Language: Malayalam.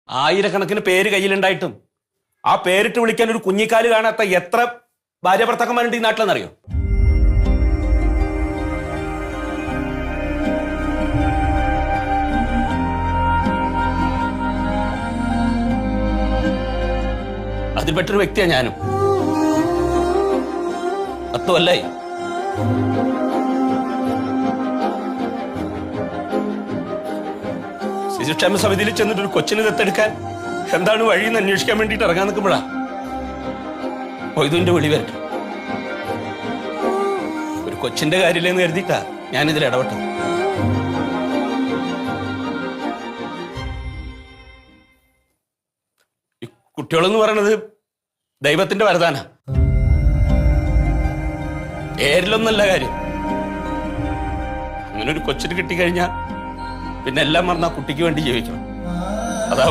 ആയിരക്കണക്കിന് പേര് കയ്യിലുണ്ടായിട്ടും ആ പേരിട്ട് വിളിക്കാൻ ഒരു കുഞ്ഞിക്കാല് കാണാത്ത എത്ര ഭാര്യ ഭർത്താക്കന്മാരുണ്ട് ഈ നാട്ടിലെന്നറിയോ? അതിൽപ്പെട്ടൊരു വ്യക്തിയാണ് ഞാനും. 10 കൊല്ലായി. ശിശുക്ഷേമ സമിതിയിൽ ചെന്നിട്ട് ഒരു കൊച്ചിന് ദത്തെടുക്കാൻ എന്താണ് വഴിയെന്ന് അന്വേഷിക്കാൻ വേണ്ടിയിട്ട് ഇറങ്ങാൻ നിൽക്കുമ്പോഴാ കൊയ്തുവിന്റെ വിളി വരട്ടെ. ഒരു കൊച്ചിന്റെ കാര്യമില്ലെന്ന് കരുതിയിട്ടാ ഞാനിതിൽ ഇടപെട്ടത്. ഈ കുട്ടികളെന്ന് പറയണത് ദൈവത്തിന്റെ വരദാന. പേരിലൊന്നല്ല കാര്യം. അങ്ങനെ ഒരു കൊച്ചിന് കിട്ടിക്കഴിഞ്ഞാൽ പിന്നെ എല്ലാം മറന്ന കുട്ടിക്ക് വേണ്ടി ജീവിക്കണം. അതാ